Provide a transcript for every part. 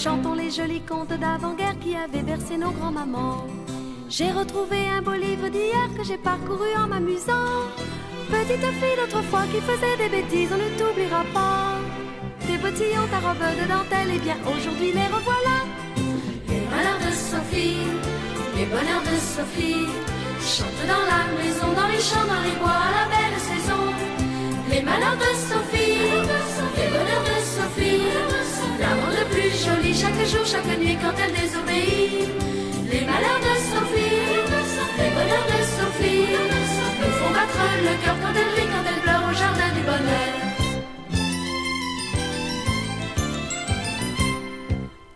Chantons les jolis contes d'avant-guerre qui avaient bercé nos grands-mamans. J'ai retrouvé un beau livre d'hier que j'ai parcouru en m'amusant. Petite fille d'autrefois qui faisait des bêtises, on ne t'oubliera pas. Tes bottillons, ta robe de dentelle, et bien aujourd'hui les revoilà. Les malheurs de Sophie, les bonheurs de Sophie, chantent dans la maison, dans les champs, dans les bois, à la belle saison. Les malheurs de Sophie, les bonheurs de Sophie, la rendent plus jolie chaque jour, chaque nuit quand elle désobéit. Les malheurs de Sophie, les bonheurs de Sophie, nous font battre le cœur quand elle rit, quand elle pleure au jardin du bonheur.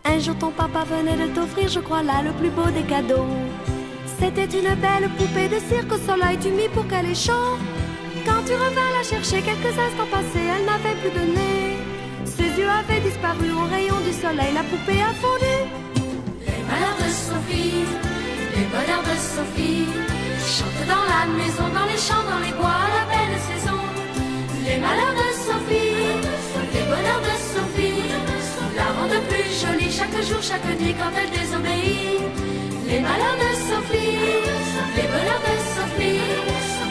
Un jour ton papa venait de t'offrir, je crois là, le plus beau des cadeaux. C'était une belle poupée de cirque au soleil, tu mis pour qu'elle ait chaud. Quand tu revins la chercher quelques instants passés, elle n'avait plus de nez. Ses yeux avaient disparu au rayon du soleil, la poupée a fondu. Les malheurs de Sophie, les bonheurs de Sophie, chantent dans la maison, dans les champs, dans les bois, à la belle saison. Les malheurs de Sophie, les bonheurs de Sophie, la rendent plus jolie chaque jour, chaque nuit quand elle désobéit. Les malheurs de Sophie, les bonheurs de Sophie,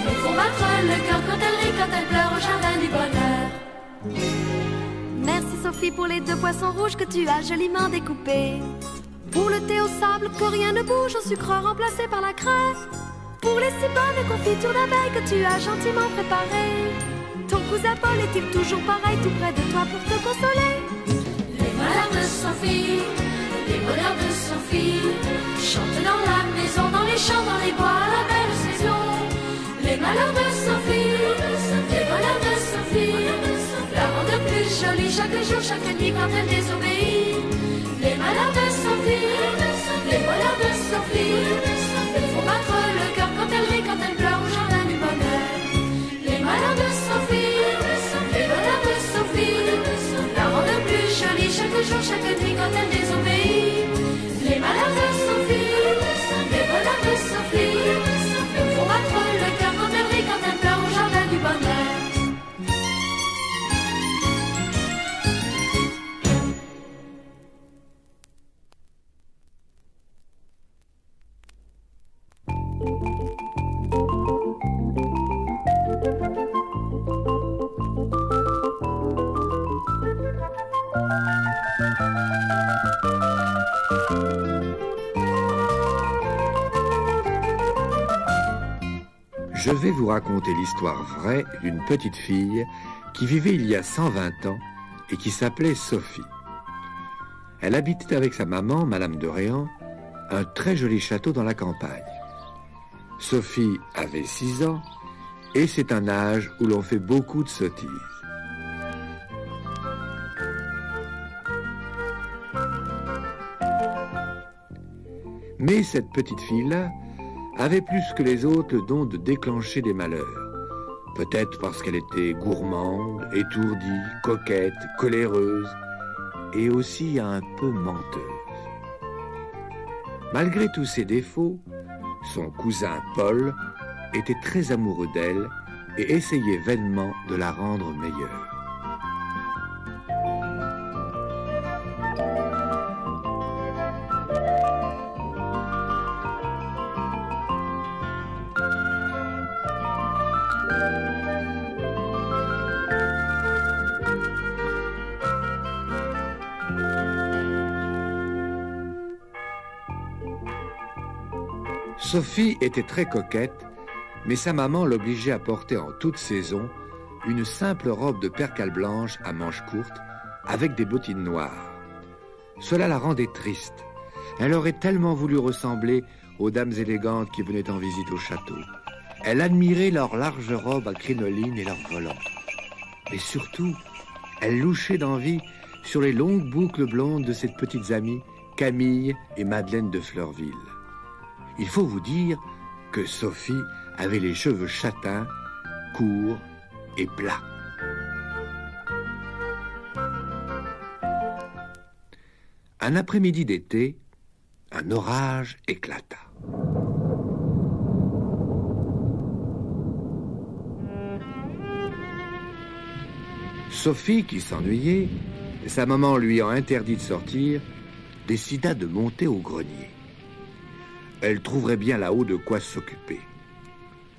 nous font battre le cœur quand elle rit, quand elle pleure au jardin du bonheur. Merci Sophie pour les 2 poissons rouges que tu as joliment découpés. Pour le thé au sable que rien ne bouge, au sucre remplacé par la crème. Pour les si bonnes confitures d'abeilles que tu as gentiment préparées. Ton cousin Paul est-il toujours pareil, tout près de toi pour te consoler? Les malheurs de Sophie, les bonheurs de Sophie, chantent dans la maison, dans les champs, dans les bois, à la belle saison. Les malheurs de Sophie, les bonheurs de Sophie, la rendent plus jolie chaque jour, chaque nuit quand elle désobéit. Les malheurs de Sophie, les bonheurs de Sophie, nous font battre le cœur quand elle rit, quand elle pleure au jardin du bonheur. Les malheurs de Sophie, les bonheurs de Sophie, la rendent plus jolie chaque jour, chaque nuit quand elle désobéit. Les malheurs de Sophie, les bonheurs de Sophie, nous font battre le cœur quand elle rit, quand elle pleure au jardin du bonheur. Je vais vous raconter l'histoire vraie d'une petite fille qui vivait il y a 120 ans et qui s'appelait Sophie. Elle habitait avec sa maman, Madame de Réan, un très joli château dans la campagne. Sophie avait 6 ans et c'est un âge où l'on fait beaucoup de sottises. Mais cette petite fille-là avait plus que les autres le don de déclencher des malheurs. Peut-être parce qu'elle était gourmande, étourdie, coquette, coléreuse et aussi un peu menteuse. Malgré tous ses défauts, son cousin Paul était très amoureux d'elle et essayait vainement de la rendre meilleure. Sophie était très coquette, mais sa maman l'obligeait à porter en toute saison une simple robe de percale blanche à manches courtes avec des bottines noires. Cela la rendait triste. Elle aurait tellement voulu ressembler aux dames élégantes qui venaient en visite au château. Elle admirait leurs larges robes à crinoline et leurs volants. Mais surtout, elle louchait d'envie sur les longues boucles blondes de ses petites amies Camille et Madeleine de Fleurville. Il faut vous dire que Sophie avait les cheveux châtains, courts et plats. Un après-midi d'été, un orage éclata. Sophie, qui s'ennuyait, sa maman lui ayant interdit de sortir, décida de monter au grenier. Elle trouverait bien là-haut de quoi s'occuper.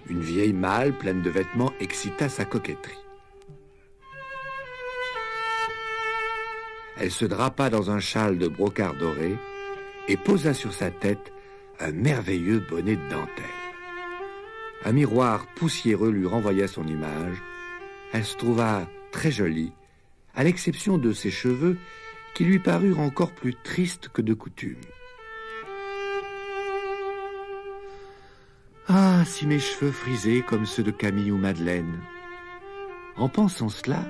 Une vieille malle pleine de vêtements excita sa coquetterie. Elle se drapa dans un châle de brocart doré et posa sur sa tête un merveilleux bonnet de dentelle. Un miroir poussiéreux lui renvoya son image. Elle se trouva très jolie, à l'exception de ses cheveux qui lui parurent encore plus tristes que de coutume. Ah, si mes cheveux frisaient comme ceux de Camille ou Madeleine. En pensant cela,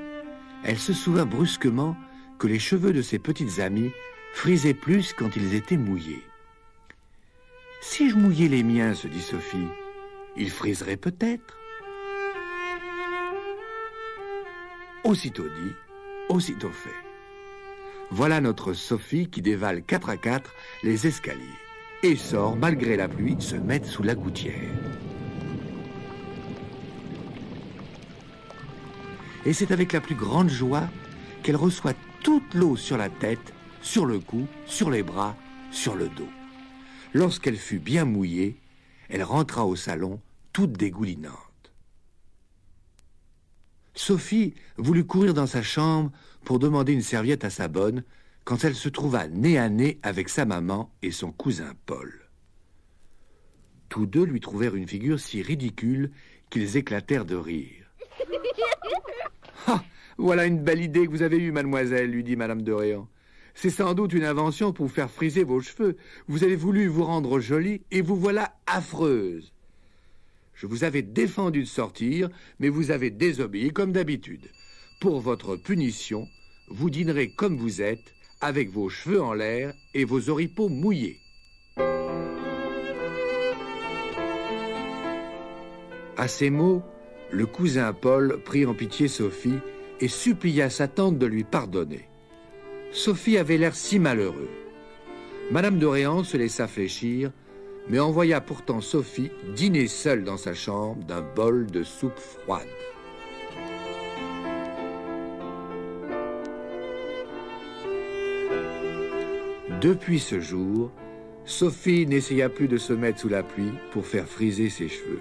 elle se souvint brusquement que les cheveux de ses petites amies frisaient plus quand ils étaient mouillés. Si je mouillais les miens, se dit Sophie, ils friseraient peut-être. Aussitôt dit, aussitôt fait. Voilà notre Sophie qui dévale 4 à 4 les escaliers et sort, malgré la pluie, se mettre sous la gouttière. Et c'est avec la plus grande joie qu'elle reçoit toute l'eau sur la tête, sur le cou, sur les bras, sur le dos. Lorsqu'elle fut bien mouillée, elle rentra au salon, toute dégoulinante. Sophie voulut courir dans sa chambre pour demander une serviette à sa bonne, quand elle se trouva nez à nez avec sa maman et son cousin Paul. Tous deux lui trouvèrent une figure si ridicule qu'ils éclatèrent de rire. « Ah, voilà une belle idée que vous avez eue, mademoiselle, lui dit madame de Réan. C'est sans doute une invention pour faire friser vos cheveux. Vous avez voulu vous rendre jolie et vous voilà affreuse. Je vous avais défendu de sortir, mais vous avez désobéi comme d'habitude. Pour votre punition, vous dînerez comme vous êtes, avec vos cheveux en l'air et vos oripeaux mouillés. » À ces mots, le cousin Paul prit en pitié Sophie et supplia sa tante de lui pardonner. Sophie avait l'air si malheureux. Madame de Réan se laissa fléchir, mais envoya pourtant Sophie dîner seule dans sa chambre d'un bol de soupe froide. Depuis ce jour, Sophie n'essaya plus de se mettre sous la pluie pour faire friser ses cheveux.